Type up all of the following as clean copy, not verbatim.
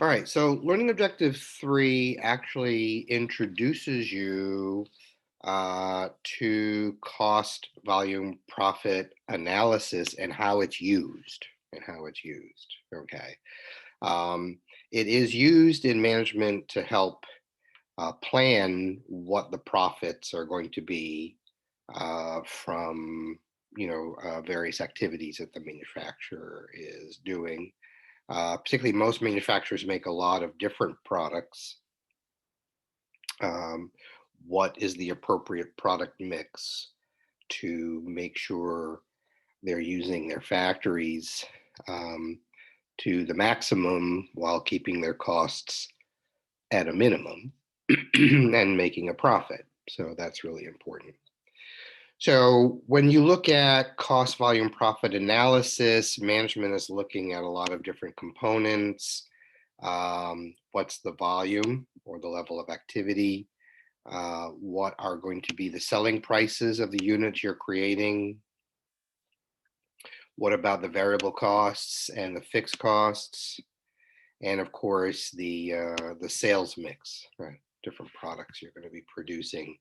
All right, so learning objective 3 actually introduces you to cost, volume, profit analysis and how it's used. Okay. Um, it is used in management to help plan what the profits are going to be from various activities that the manufacturer is doing. Particularly, most manufacturers make a lot of different products. Um, what is the appropriate product mix to make sure they're using their factories um, to the maximum while keeping their costs at a minimum and making a profit? So that's really important. So when you look at cost, volume, profit analysis, management is looking at a lot of different components. What's the volume or the level of activity? What are going to be the selling prices of the units you're creating? What about the variable costs and the fixed costs? And of course, the sales mix, right? Different products you're going to be producing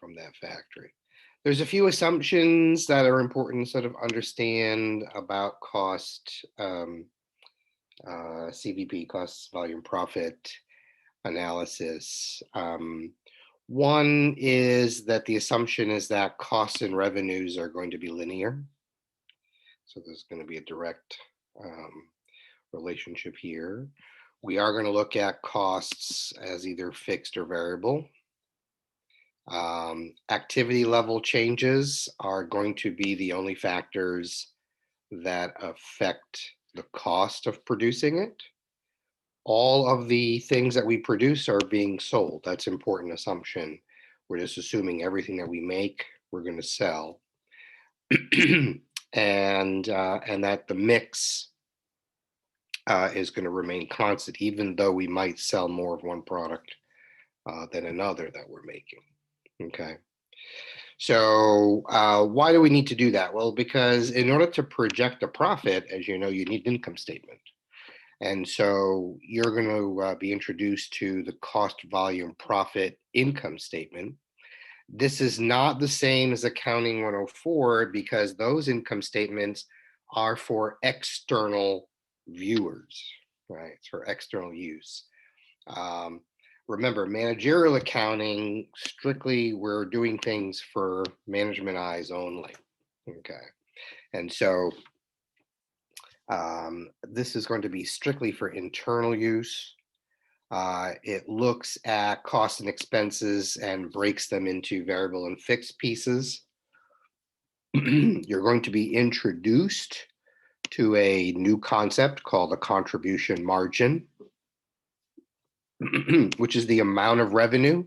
from that factory. There's a few assumptions that are important to sort of understand about cost, CVP, cost, volume, profit analysis. One is that the assumption is that costs and revenues are going to be linear. So there's going to be a direct relationship here. We are going to look at costs as either fixed or variable. Activity level changes are going to be the only factors that affect the cost of producing it. All of the things that we produce are being sold. That's an important assumption. We're just assuming everything that we make, we're going to sell. and that the mix is going to remain constant, even though we might sell more of one product than another that we're making. Okay. So why do we need to do that? Well, because in order to project a profit, as you know, you need an income statement. And so you're going to be introduced to the cost, volume, profit income statement. This is not the same as Accounting 104 because those income statements are for external viewers, right? It's for external use. Remember, managerial accounting, strictly, we're doing things for management eyes only. Okay. And so this is going to be strictly for internal use. It looks at costs and expenses and breaks them into variable and fixed pieces. You're going to be introduced to a new concept called the contribution margin, which is the amount of revenue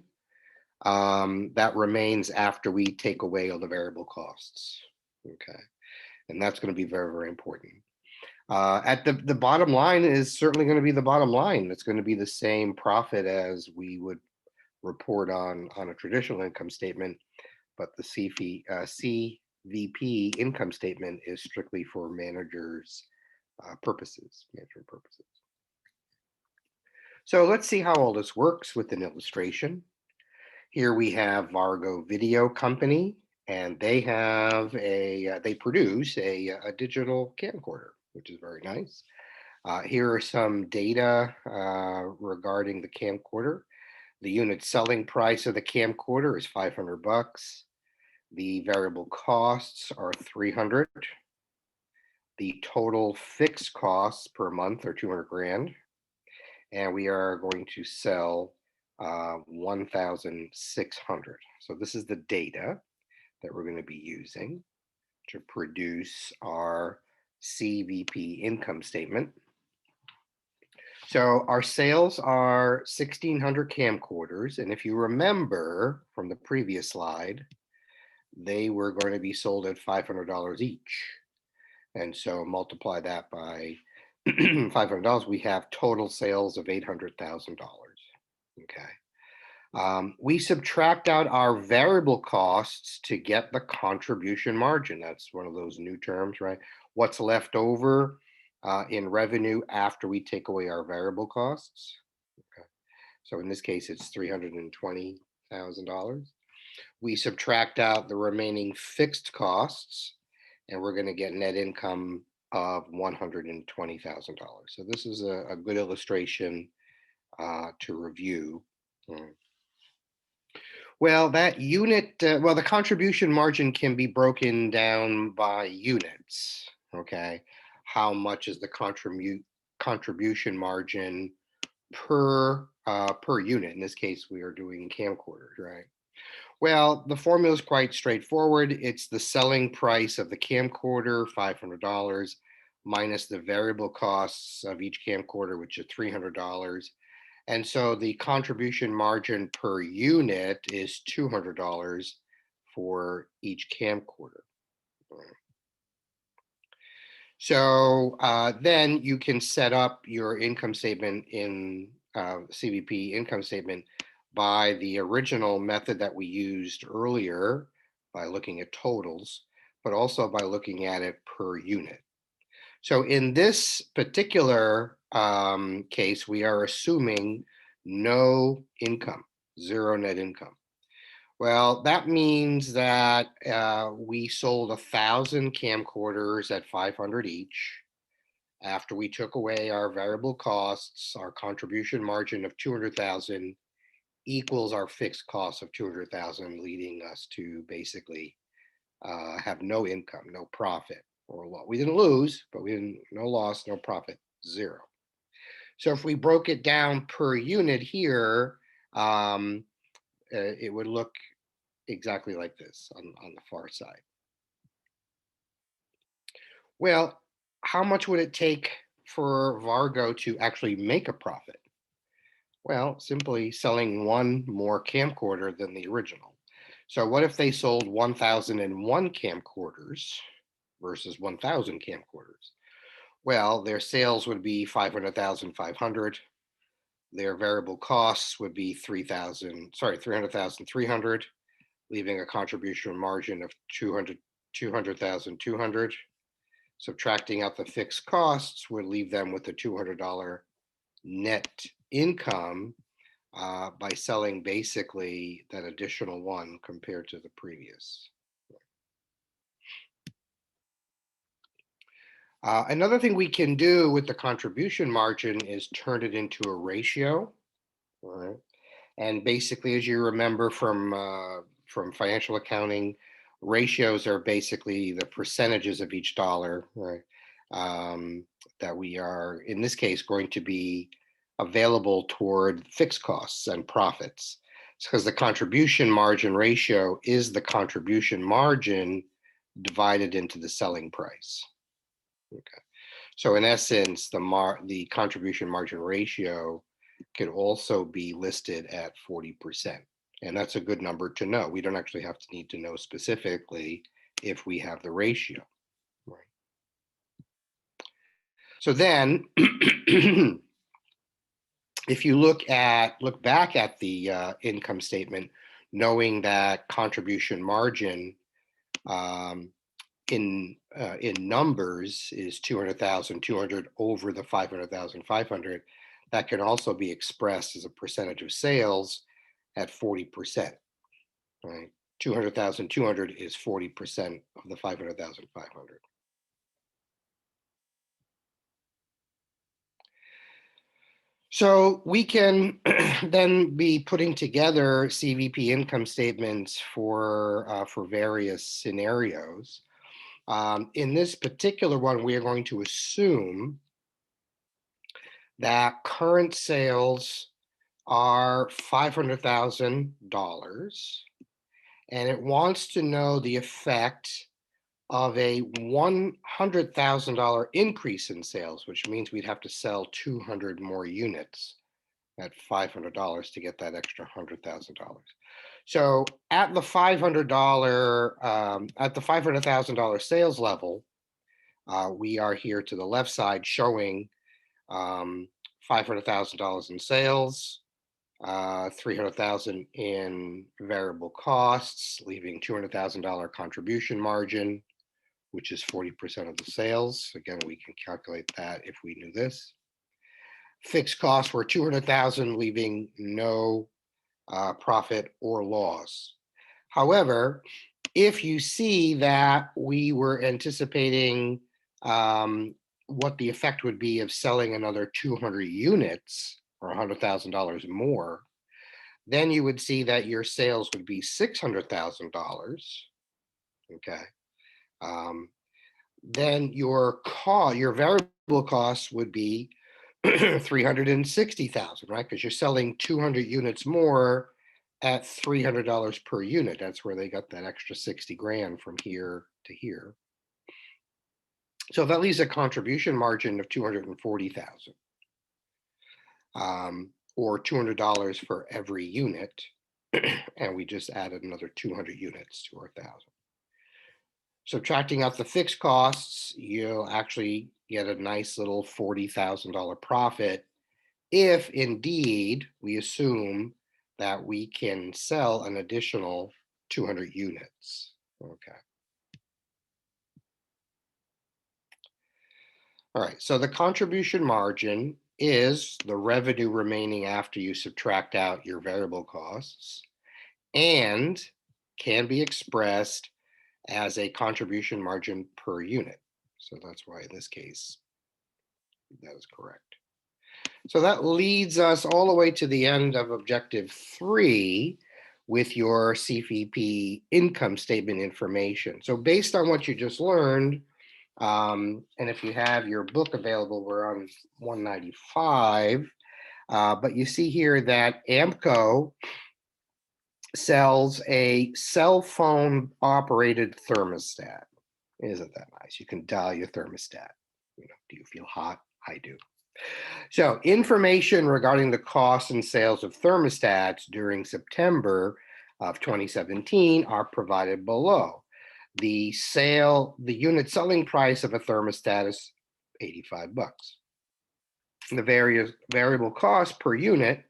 that remains after we take away all the variable costs. Okay. And that's going to be very, very important. At the bottom line is certainly going to be the bottom line. It's going to be the same profit as we would report on a traditional income statement, but the CVP income statement is strictly for management purposes. So let's see how all this works with an illustration. Here we have Vargo Video Company, and they have they produce a digital camcorder, which is very nice. Here are some data regarding the camcorder. The unit selling price of the camcorder is $500. The variable costs are $300. The total fixed costs per month are $200,000. And we are going to sell 1,600. So this is the data that we're going to be using to produce our CVP income statement. So our sales are 1,600 camcorders. And if you remember from the previous slide, they were going to be sold at $500 each. And so multiply that by $500, we have total sales of $800,000. Okay. We subtract out our variable costs to get the contribution margin. That's one of those new terms, right? What's left over in revenue after we take away our variable costs. Okay. So in this case, it's $320,000. We subtract out the remaining fixed costs, and we're going to get net income of $120,000. So this is a good illustration to review. Well, that unit, well, the contribution margin can be broken down by units, okay? How much is the contribution margin per unit? In this case, we are doing camcorders, right? Well, the formula is quite straightforward. It's the selling price of the camcorder, $500, minus the variable costs of each camcorder, which is $300. And so the contribution margin per unit is $200 for each camcorder. So then you can set up your income statement in CVP income statement by the original method that we used earlier by looking at totals, but also by looking at it per unit. So in this particular case, we are assuming no income, zero net income. Well, that means that we sold 1,000 camcorders at 500 each. After we took away our variable costs, our contribution margin of 200,000 equals our fixed cost of 200,000, leading us to basically have no income, no profit or loss. We didn't lose, but we didn't, no loss, no profit, zero. So if we broke it down per unit here, it would look exactly like this on the far side. Well, how much would it take for Vargo to actually make a profit? Well, simply selling one more camcorder than the original. So what if they sold 1,001 camcorders versus 1,000 camcorders? Well, their sales would be 500,500. Their variable costs would be 300,300, leaving a contribution margin of 200,200. Subtracting out the fixed costs would leave them with a $200 net income by selling basically that additional one compared to the previous. Another thing we can do with the contribution margin is turn it into a ratio. All right. And basically, as you remember from financial accounting, ratios are basically the percentages of each dollar, right? That we are, in this case, going to be available toward fixed costs and profits. Because the contribution margin ratio is the contribution margin divided into the selling price. Okay. So in essence, the contribution margin ratio could also be listed at 40%. And that's a good number to know. We don't actually have to need to know specifically if we have the ratio. Right. So then, if you look back at the income statement, knowing that contribution margin in numbers is 200,000, 200 over the 500,000, 500, that can also be expressed as a percentage of sales at 40%, right? 200,000, 200 is 40% of the 500,000, 500. So we can then be putting together CVP income statements for various scenarios. In this particular one, we are going to assume that current sales are $500,000, and it wants to know the effect of a $100,000 increase in sales, which means we'd have to sell 200 more units at $500 to get that extra $100,000. So at the $500,000 sales level, we are here to the left side showing $500,000 in sales, 300,000 in variable costs, leaving $200,000 contribution margin. which is 40% of the sales. Again, we can calculate that if we knew this. Fixed costs were 200,000, leaving no profit or loss. However, if you see that we were anticipating what the effect would be of selling another 200 units or $100,000 more, then you would see that your sales would be $600,000. Okay. Then your variable costs would be 360,000, right? Because you're selling 200 units more at $300 per unit. That's where they got that extra 60 grand from here to here. So that leaves a contribution margin of 240,000, or $200 for every unit. And we just added another 200 units to our 1,000. Subtracting out the fixed costs, you'll actually get a nice little $40,000 profit if indeed we assume that we can sell an additional 200 units. Okay. All right, so the contribution margin is the revenue remaining after you subtract out your variable costs and can be expressed as a contribution margin per unit. So that's why in this case, that is correct. So that leads us all the way to the end of objective 3 with your CVP income statement information. So based on what you just learned, and if you have your book available, we're on 195, but you see here that AMCO sells a cell phone operated thermostat. Isn't that nice? You can dial your thermostat. Do you feel hot? I do. So information regarding the costs and sales of thermostats during September of 2017 are provided below. The unit selling price of a thermostat is 85 bucks. The variable cost per unit,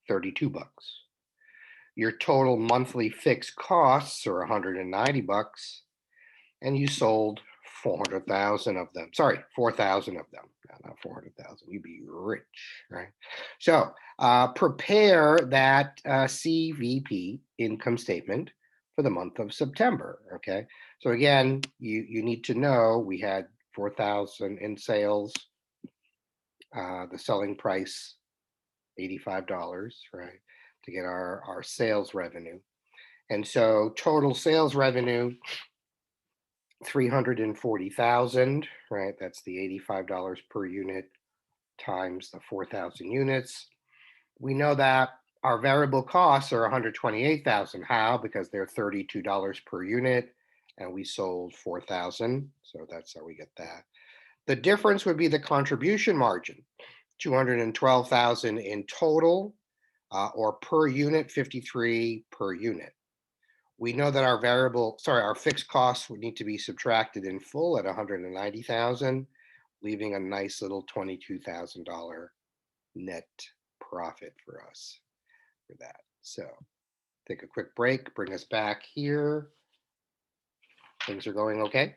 32 bucks. Your total monthly fixed costs are 190 bucks, and you sold 400,000 of them. Sorry, 4,000 of them. No, not 400,000. You'd be rich, right? So prepare that CVP income statement for the month of September. Okay. So again, you need to know we had 4,000 in sales. The selling price, $85, right, to get our sales revenue. And so total sales revenue, 340,000, right? That's the $85 per unit times the 4,000 units. We know that our variable costs are 128,000. How? Because they're $32 per unit, and we sold 4,000. So that's how we get that. The difference would be the contribution margin, 212,000 in total, or per unit, 53 per unit. We know that our fixed costs would need to be subtracted in full at 190,000, leaving a nice little $22,000 net profit for us for that. So take a quick break, bring us back here. Things are going okay?